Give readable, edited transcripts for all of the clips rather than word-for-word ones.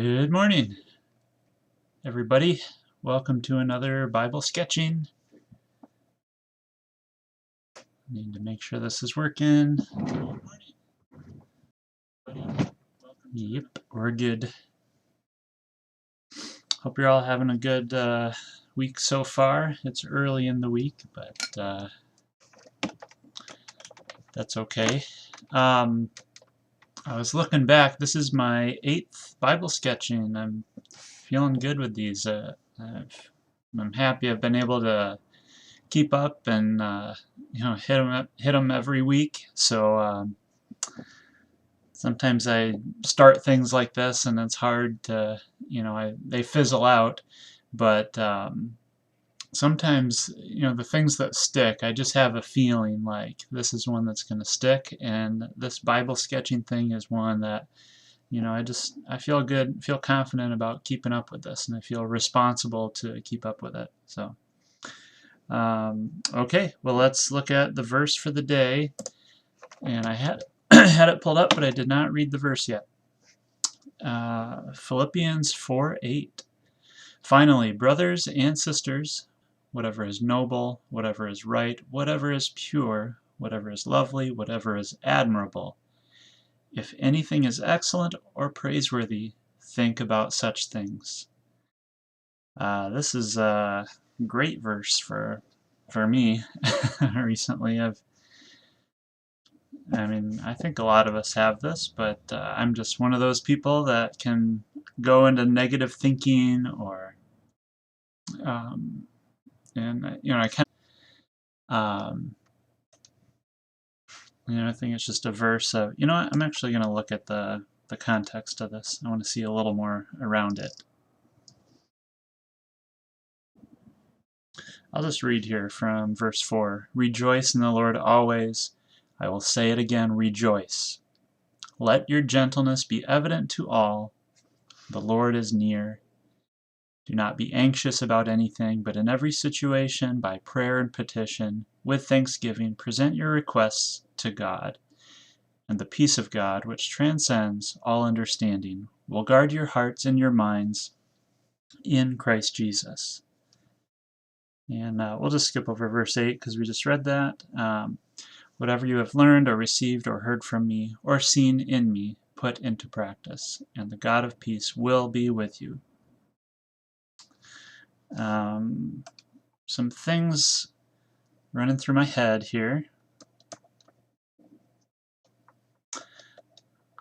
Good morning, everybody. Welcome to another Bible sketching. Need to make sure this is working. Yep, we're good. Hope you're all having a good week so far. It's early in the week, but that's okay. I was looking back. This is my 8th Bible sketching. I'm feeling good with these. I'm happy I've been able to keep up and hit them every week. So sometimes I start things like this and it's hard to, they fizzle out. But sometimes, the things that stick, I just have a feeling like this is one that's going to stick. And this Bible sketching thing is one that, I feel good, feel confident about keeping up with this, and I feel responsible to keep up with it. So, okay, well, let's look at the verse for the day. And I had had it pulled up, but I did not read the verse yet. Philippians 4:8. Finally, brothers and sisters, whatever is noble, whatever is right, whatever is pure, whatever is lovely, whatever is admirable, if anything is excellent or praiseworthy, think about such things. This is a great verse for me. Recently, I think a lot of us have this, but I'm just one of those people that can go into negative thinking, or I kind I think it's just a verse of, I'm actually going to look at the context of this. I want to see a little more around it. I'll just read here from verse 4. Rejoice in the Lord always. I will say it again, rejoice. Let your gentleness be evident to all. The Lord is near. Do not be anxious about anything, but in every situation, by prayer and petition, with thanksgiving, present your requests to God. And the peace of God, which transcends all understanding, will guard your hearts and your minds in Christ Jesus. And we'll just skip over verse 8 because we just read that. Whatever you have learned or received or heard from me or seen in me, put into practice, and the God of peace will be with you. Some things running through my head here.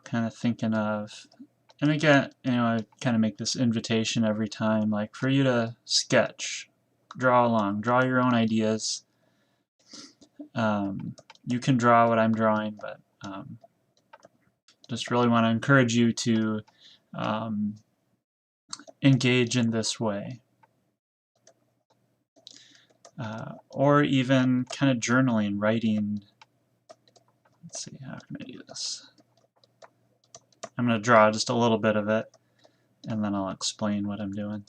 Kind of thinking of, and again, I kind of make this invitation every time, like for you to sketch, draw along, draw your own ideas. You can draw what I'm drawing, but just really want to encourage you to engage in this way. Or even kind of journaling, writing. Let's see, how can I do this? I'm going to draw just a little bit of it, and then I'll explain what I'm doing.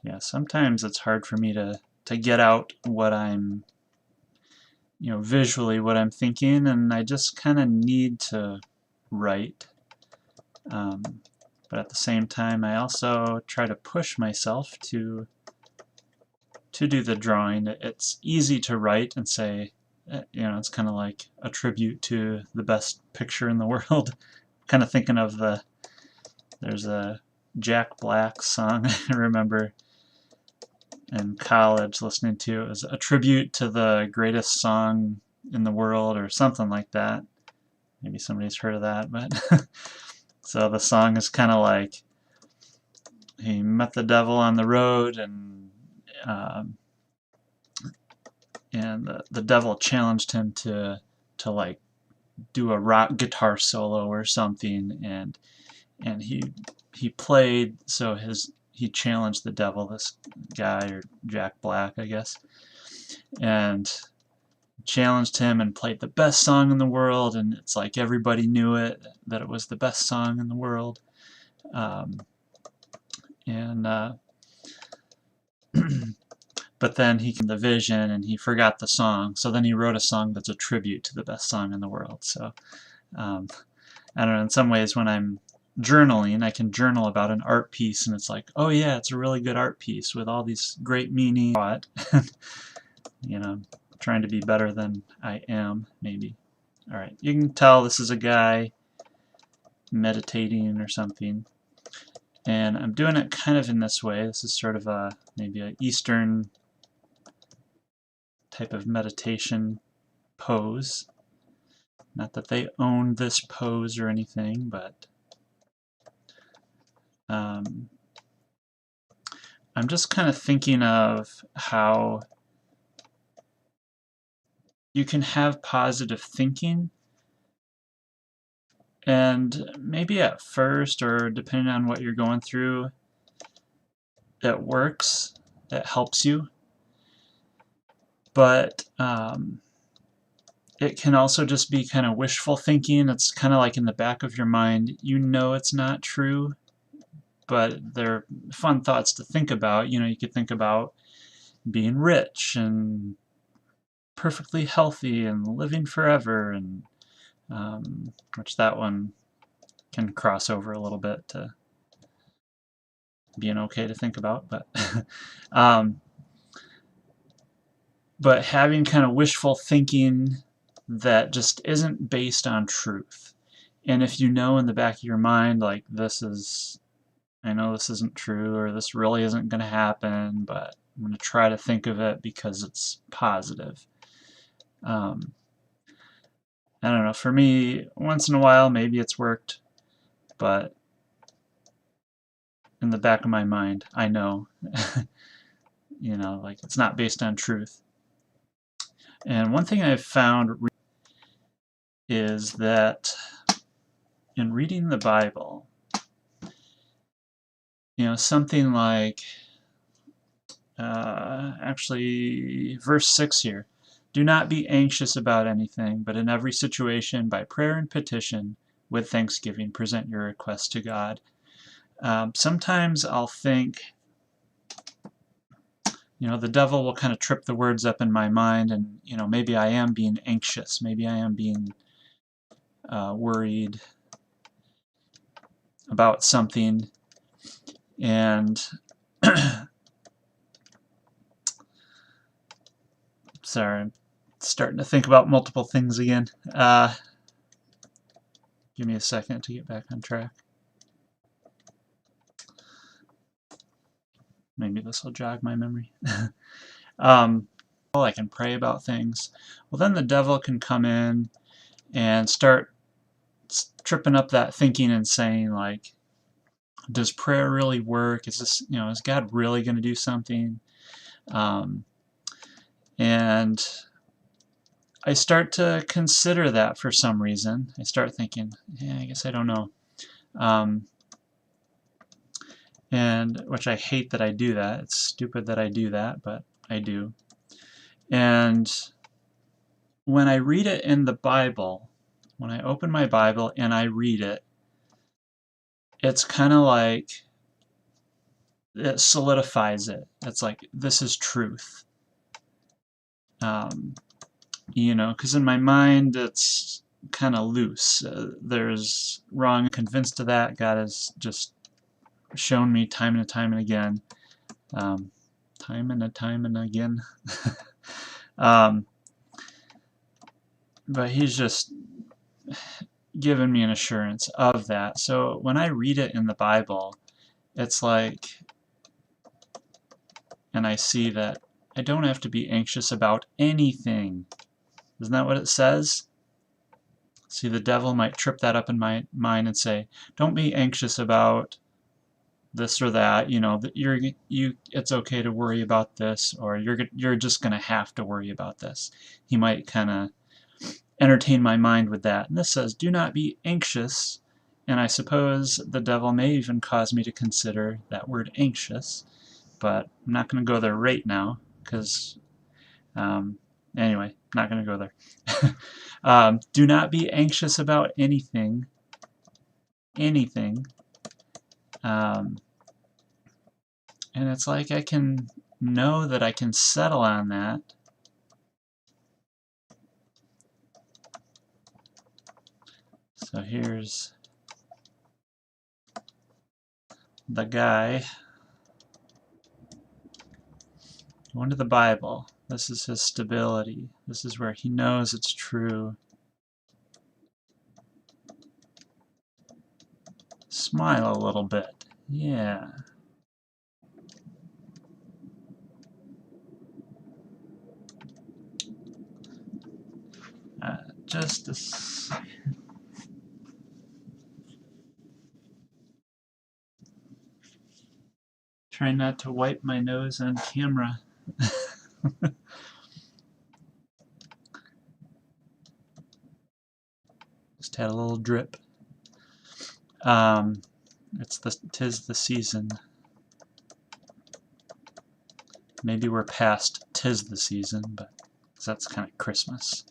Yeah, sometimes it's hard for me to get out what I'm, visually what I'm thinking, and I just kind of need to write. But at the same time, I also try to push myself to do the drawing. It's easy to write and say, it's kind of like a tribute to the best picture in the world. Kind of thinking of there's a Jack Black song I remember in college listening to. It was a tribute to the greatest song in the world or something like that. Maybe somebody's heard of that, but so the song is kind of like he met the devil on the road, and the devil challenged him to like do a rock guitar solo or something, and he played, so he challenged the devil, this guy, or Jack Black, I guess, and challenged him and played the best song in the world, and it's like everybody knew it, that it was the best song in the world. But then he came to the vision and he forgot the song, so then he wrote a song that's a tribute to the best song in the world. So I don't know, in some ways when I'm journaling, I can journal about an art piece and it's like, oh yeah, it's a really good art piece with all these great meaning. You know, trying to be better than I am, maybe. Alright, you can tell this is a guy meditating or something. And I'm doing it kind of in this way. This is sort of maybe an Eastern type of meditation pose. Not that they own this pose or anything, but I'm just kind of thinking of how you can have positive thinking, and maybe at first, or depending on what you're going through, it works, it helps you, but it can also just be kind of wishful thinking. It's kind of like in the back of your mind, you know it's not true, but they're fun thoughts to think about. You know, you could think about being rich and perfectly healthy and living forever, and which that one can cross over a little bit to being okay to think about, but having kind of wishful thinking that just isn't based on truth. And if you know in the back of your mind, like, I know this isn't true, or this really isn't going to happen, but I'm going to try to think of it because it's positive. I don't know, for me, once in a while, maybe it's worked, but in the back of my mind, I know, you know, like, it's not based on truth. And one thing I've found is that in reading the Bible, you know, something like, actually, verse 6 here, do not be anxious about anything, but in every situation, by prayer and petition, with thanksgiving, present your requests to God. Sometimes I'll think, you know, the devil will kind of trip the words up in my mind, and, you know, maybe I am being anxious, maybe I am being worried about something, and sorry, I'm starting to think about multiple things again. Give me a second to get back on track. Maybe this will jog my memory. I can pray about things. Well, then the devil can come in and start tripping up that thinking and saying, like, does prayer really work? Is this, you know, is God really going to do something? And I start to consider that for some reason. I start thinking, yeah, I guess I don't know. And which I hate that I do that. It's stupid that I do that, but I do. And when I read it in the Bible, when I open my Bible and I read it, it's kind of like it solidifies it. It's like, this is truth. You know, because in my mind it's kind of loose. There's wrong, convinced of that. God has just shown me time and time and again. Time and again. But he's just given me an assurance of that. So when I read it in the Bible, it's like, and I see that I don't have to be anxious about anything. Isn't that what it says? See, the devil might trip that up in my mind and say, don't be anxious about this or that, you know, that it's okay to worry about this, or you're just going to have to worry about this. He might kind of entertain my mind with that. And this says, do not be anxious, and I suppose the devil may even cause me to consider that word anxious, but I'm not going to go there right now, because anyway, not going to go there. Do not be anxious about anything. And it's like I can know that I can settle on that. So here's the guy going to the Bible. This is his stability. This is where he knows it's true. Smile a little bit. Yeah. Just a second. Try not to wipe my nose on camera. Just had a little drip. Tis the season. Maybe we're past tis the season, but that's kind of Christmas.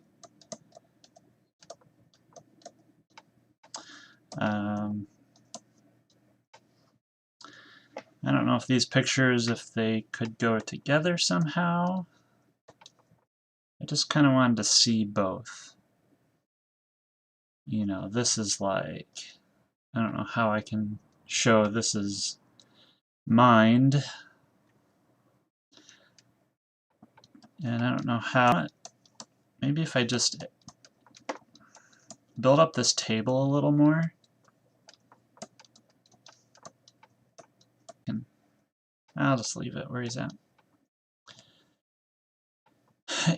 I don't know if these pictures, if they could go together somehow. I just kind of wanted to see both. You know, this is like, I don't know how I can show this is mind. And I don't know how, maybe if I just build up this table a little more. I'll just leave it where he's at.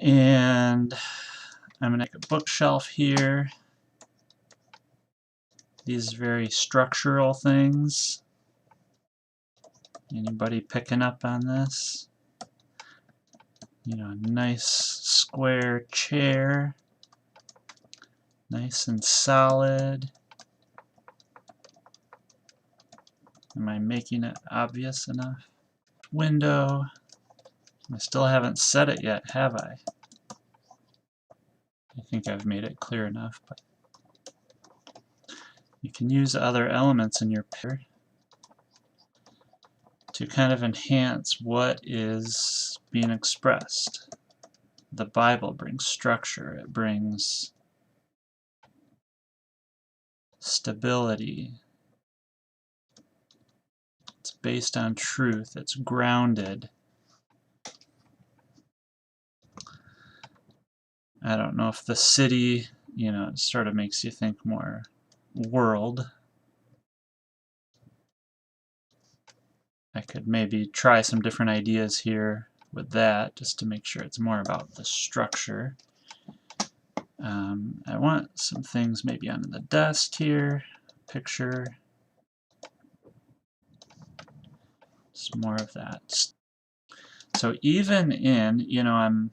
And I'm going to make a bookshelf here. These very structural things. Anybody picking up on this? You know, a nice square chair. Nice and solid. Am I making it obvious enough? Window. I still haven't set it yet, have I? I think I've made it clear enough, but you can use other elements in your picture to kind of enhance what is being expressed. The Bible brings structure, it brings stability. It's based on truth, it's grounded. I don't know if the city, you know, it sort of makes you think more world. I could maybe try some different ideas here with that, just to make sure it's more about the structure. I want some things maybe on the desk here, picture. Just more of that. So even in, you know, I'm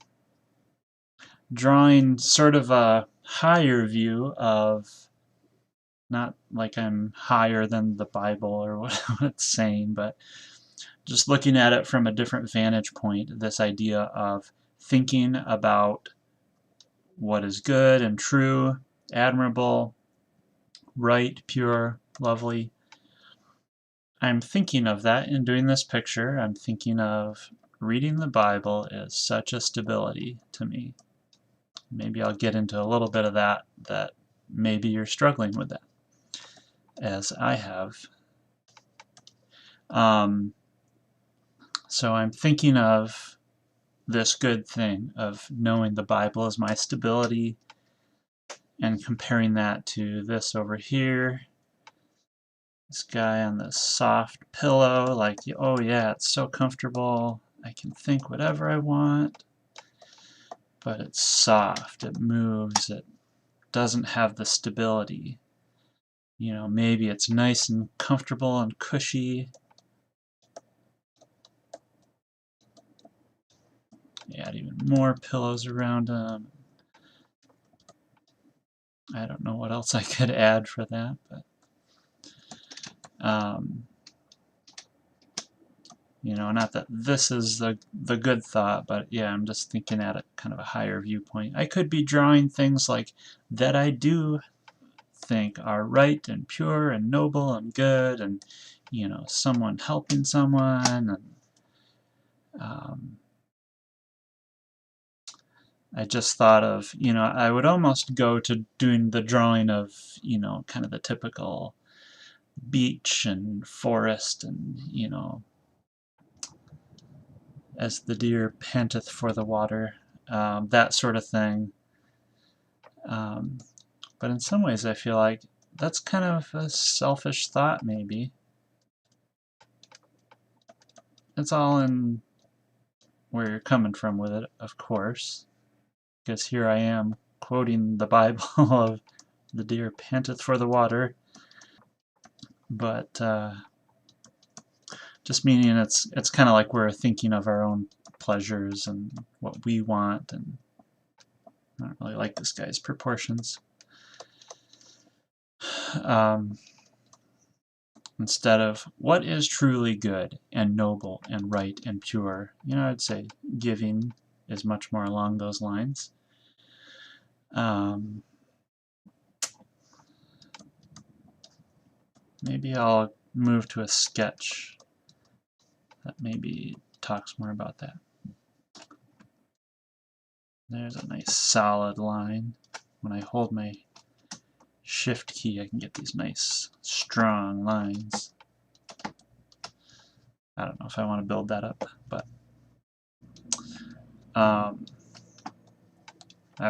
drawing sort of a higher view of, not like I'm higher than the Bible or what it's saying, but just looking at it from a different vantage point, this idea of thinking about what is good and true, admirable, right, pure, lovely. I'm thinking of that in doing this picture. I'm thinking of reading the Bible is such a stability to me. Maybe I'll get into a little bit of that maybe you're struggling with that, as I have. So I'm thinking of this good thing of knowing the Bible is my stability and comparing that to this over here. This guy on this soft pillow, like, oh yeah, it's so comfortable. I can think whatever I want, but it's soft, it moves, it doesn't have the stability. You know, maybe it's nice and comfortable and cushy. Add even more pillows around them. I don't know what else I could add for that, but you know, not that this is the good thought, but yeah, I'm just thinking at a kind of a higher viewpoint. I could be drawing things like that I do think are right and pure and noble and good, and you know, someone helping someone, and I just thought of, I would almost go to doing the drawing of, kind of the typical beach and forest and, as the deer panteth for the water, that sort of thing. But in some ways I feel like that's kind of a selfish thought, maybe. It's all in where you're coming from with it, of course. Because here I am quoting the Bible of the deer panteth for the water. But just meaning it's kind of like we're thinking of our own pleasures and what we want, and I don't really like this guy's proportions. Instead of what is truly good and noble and right and pure, I'd say giving is much more along those lines. Maybe I'll move to a sketch that maybe talks more about that. There's a nice solid line. When I hold my Shift key, I can get these nice strong lines. I don't know if I want to build that up, but I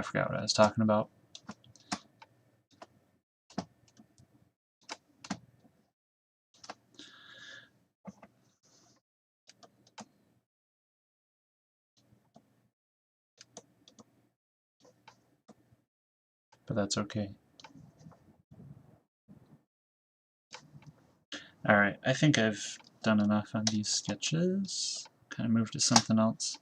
forgot what I was talking about. But that's okay. Alright, I think I've done enough on these sketches. Kind of move to something else.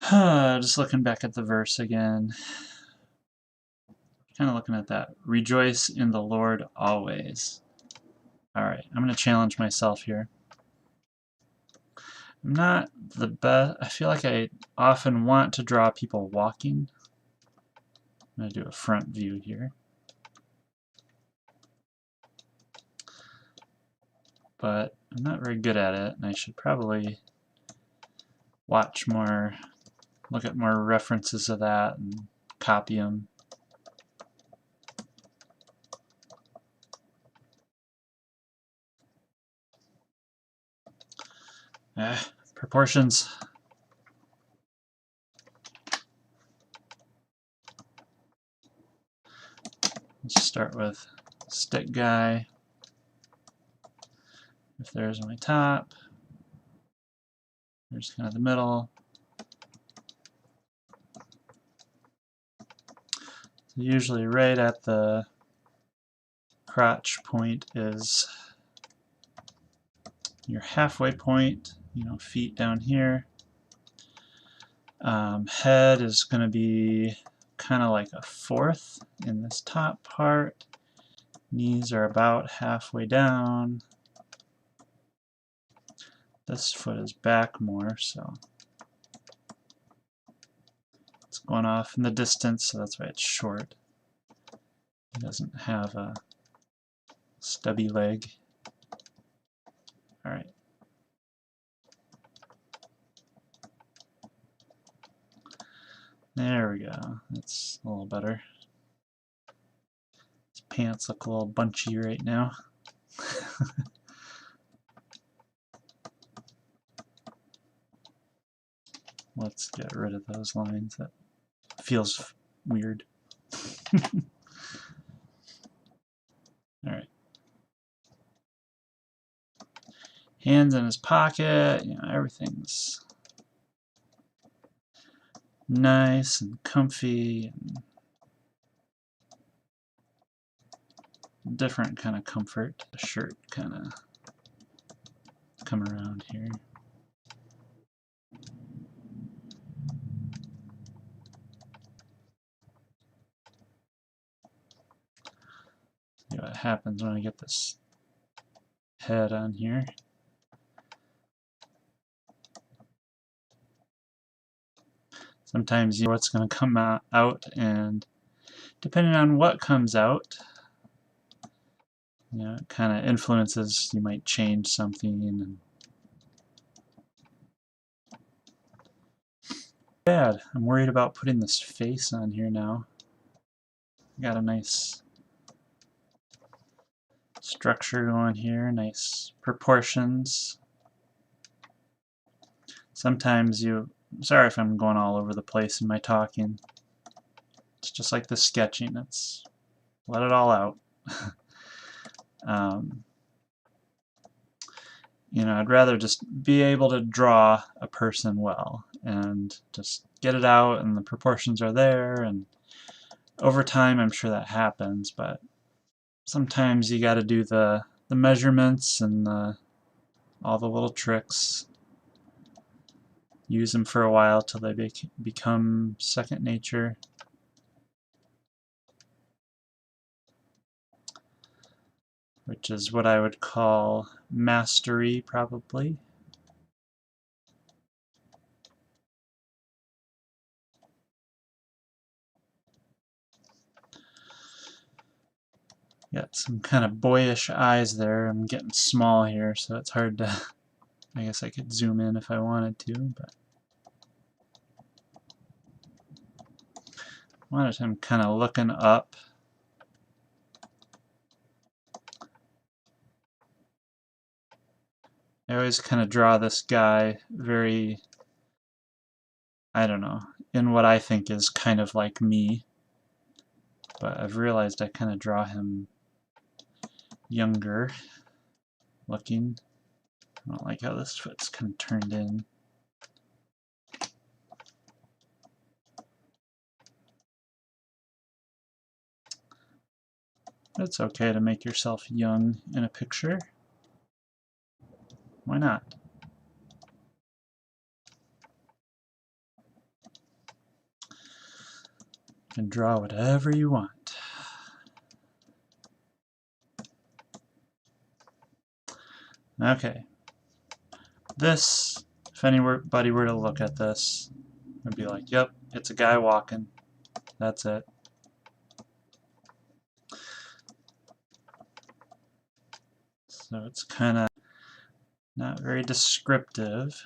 Just looking back at the verse again. Kind of looking at that. Rejoice in the Lord always. Alright, I'm going to challenge myself here. I'm not the best. I feel like I often want to draw people walking. I'm going to do a front view here. But I'm not very good at it, and I should probably watch more, look at more references of that and copy them. Proportions. Let's start with stick guy. If there's my top, there's kind of the middle. So usually right at the crotch point is your halfway point, feet down here. Head is going to be kind of like a fourth in this top part. Knees are about halfway down. This foot is back more, so it's going off in the distance, so that's why it's short. It doesn't have a stubby leg. Alright. There we go. That's a little better. His pants look a little bunchy right now. Let's get rid of those lines. That feels weird. Alright. Hands in his pocket, everything's nice and comfy and different kind of comfort. The shirt kind of come around here. See what happens when I get this head on here. Sometimes you know what's going to come out, and depending on what comes out, it kind of influences. You might change something. And Bad. I'm worried about putting this face on here now. Got a nice structure going here, nice proportions. Sometimes sorry if I'm going all over the place in my talking. It's just like the sketching. It's let it all out. You know, I'd rather just be able to draw a person well and just get it out and the proportions are there, and over time I'm sure that happens, but sometimes you got to do the measurements and all the little tricks. Use them for a while till they become second nature. Which is what I would call mastery, probably. Got some kind of boyish eyes there. I'm getting small here, so it's hard to... I guess I could zoom in if I wanted to, but... I wanted him kind of looking up. I always kind of draw this guy very, I don't know, in what I think is kind of like me. But I've realized I kind of draw him younger looking. I don't like how this foot's kind of turned in. It's okay to make yourself young in a picture. Why not? You can draw whatever you want. Okay. This, if anybody were to look at this, would be like, yep, it's a guy walking. That's it. So it's kind of not very descriptive.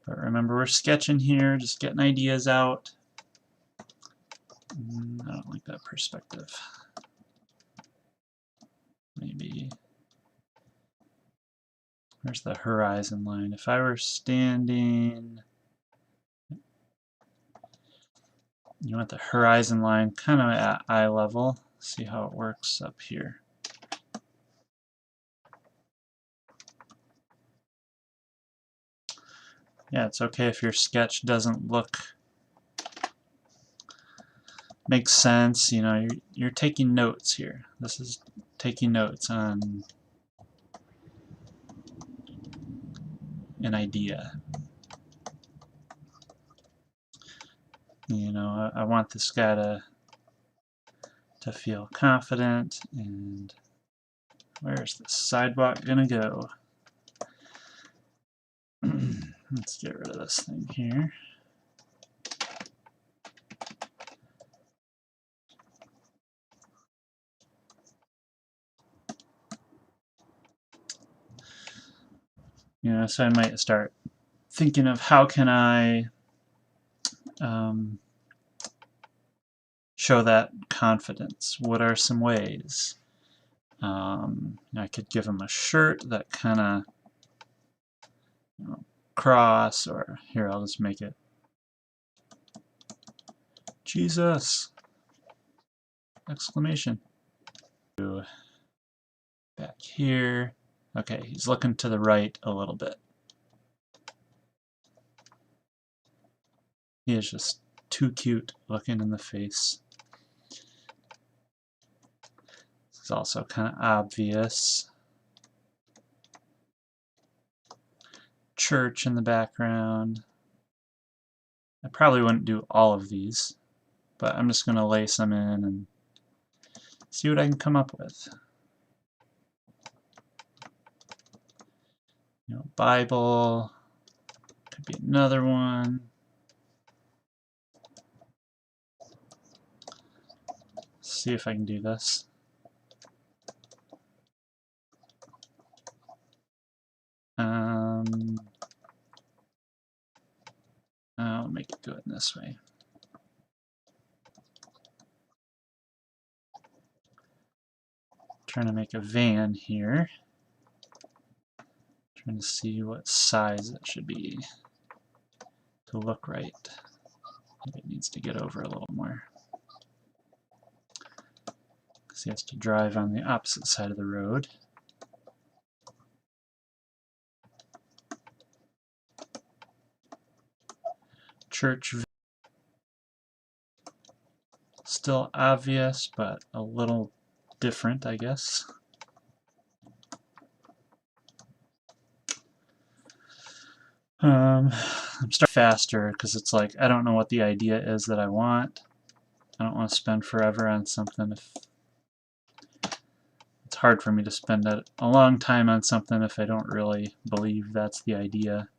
But remember, we're sketching here, just getting ideas out. I don't like that perspective. Maybe. Where's the horizon line? If I were standing... You want the horizon line kind of at eye level. See how it works up here. Yeah, it's okay if your sketch doesn't make sense. You know, you're taking notes here. This is taking notes on an idea. You know, I want this guy to feel confident. And where's the sidewalk gonna go? Let's get rid of this thing here. You know, so I might start thinking of how can I show that confidence. What are some ways? I could give him a shirt that kind of cross, or here, I'll just make it Jesus! Exclamation. Back here. Okay, he's looking to the right a little bit. He is just too cute looking in the face. This is also kind of obvious. Church in the background. I probably wouldn't do all of these, but I'm just going to lay some in and see what I can come up with. You know, Bible, could be another one. See if I can do this. this way. Trying to make a van here. Trying to see what size it should be to look right. Maybe it needs to get over a little more, because he has to drive on the opposite side of the road. Church, still obvious, but a little different, I guess. I'm starting faster because it's like I don't know what the idea is that I want. I don't want to spend forever on something. If it's hard for me to spend a long time on something if I don't really believe that's the idea.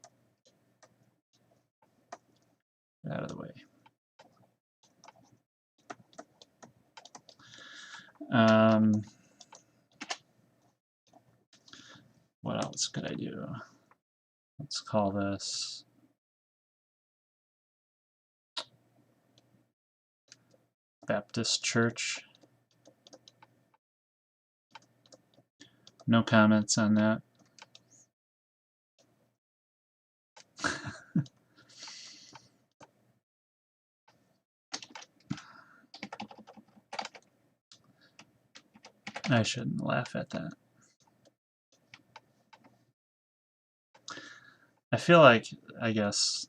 Get out of the way. What else could I do? Let's call this Baptist Church. No comments on that. I shouldn't laugh at that. I feel like, I guess,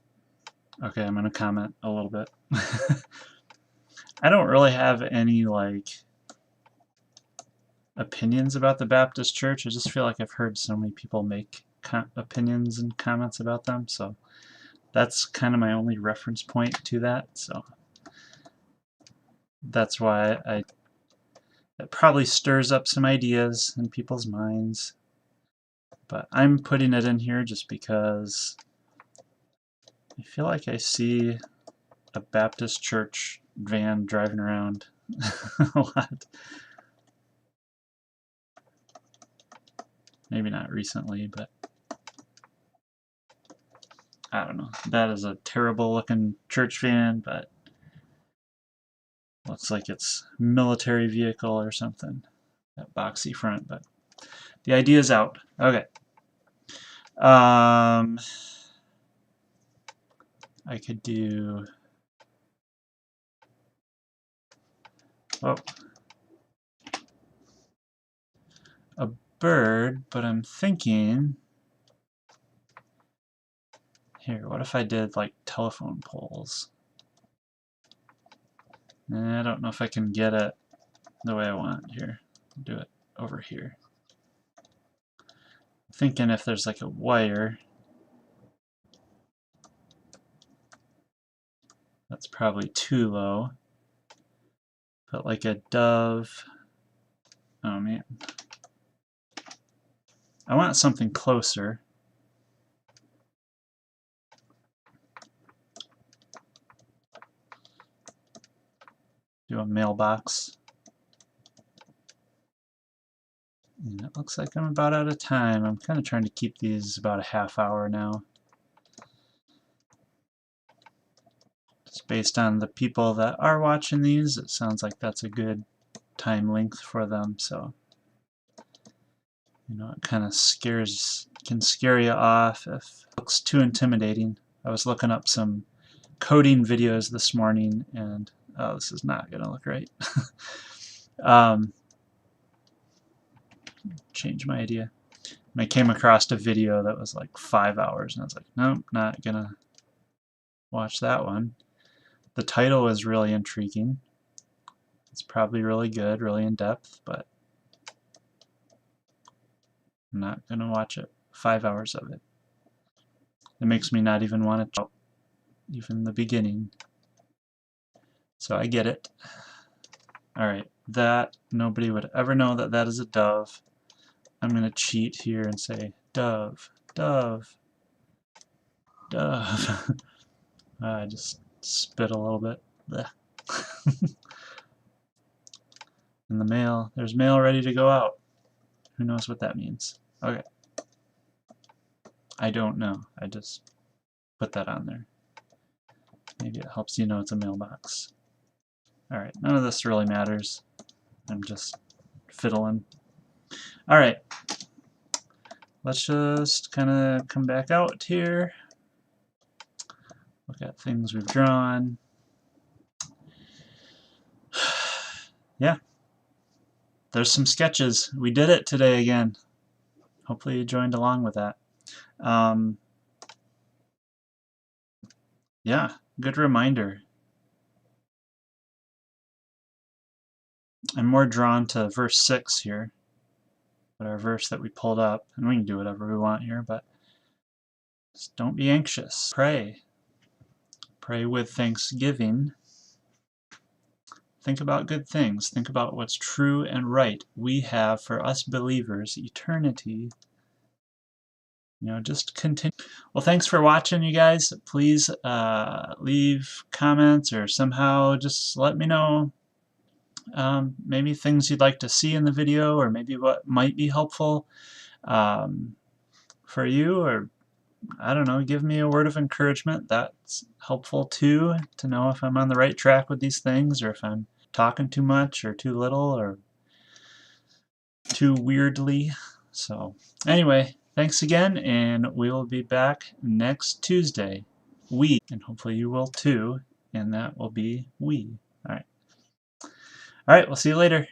okay, I'm going to comment a little bit. I don't really have any, like, opinions about the Baptist Church. I just feel like I've heard so many people make opinions and comments about them, so that's kind of my only reference point to that. So that's why it probably stirs up some ideas in people's minds. But I'm putting it in here just because I feel like I see a Baptist church van driving around a lot. Maybe not recently, but I don't know. That is a terrible looking church van, but looks like it's a military vehicle or something. That boxy front, but the idea is out. Okay. I could do... Oh. A bird, but I'm thinking... Here, what if I did like telephone poles? I don't know if I can get it the way I want. Here, do it over here. I'm thinking if there's like a wire, that's probably too low. But like a dove, oh man. I want something closer. Do a mailbox. And it looks like I'm about out of time. I'm kind of trying to keep these about a half hour now. Just based on the people that are watching these, it sounds like that's a good time length for them. So, you know, it kind of can scare you off if it looks too intimidating. I was looking up some coding videos this morning, and oh, this is not going to look right. Change my idea. And I came across a video that was like 5 hours, and I was like, nope, not going to watch that one. The title was really intriguing. It's probably really good, really in-depth, but I'm not going to watch it. 5 hours of it. It makes me not even want to even the beginning. So I get it. Alright, that nobody would ever know that that is a dove. I'm going to cheat here and say dove, dove, dove. I just spit a little bit. In the mail. There's mail ready to go out. Who knows what that means? Okay. I don't know. I just put that on there. Maybe it helps you know it's a mailbox. Alright, none of this really matters. I'm just fiddling. Alright, let's just kind of come back out here. Look at things we've drawn. Yeah, there's some sketches. We did it today again. Hopefully you joined along with that. Yeah, good reminder. I'm more drawn to verse 6 here, but our verse that we pulled up, and we can do whatever we want here, but just don't be anxious. Pray. Pray with thanksgiving. Think about good things. Think about what's true and right. We have, for us believers, eternity. You know, just continue. Well, thanks for watching, you guys. Please leave comments or somehow just let me know maybe things you'd like to see in the video, or maybe what might be helpful for you, or I don't know, give me a word of encouragement. That's helpful too, to know if I'm on the right track with these things, or if I'm talking too much or too little or too weirdly. So anyway, thanks again, and we'll be back next Tuesday. And hopefully you will too, and that will be we. All right, we'll see you later.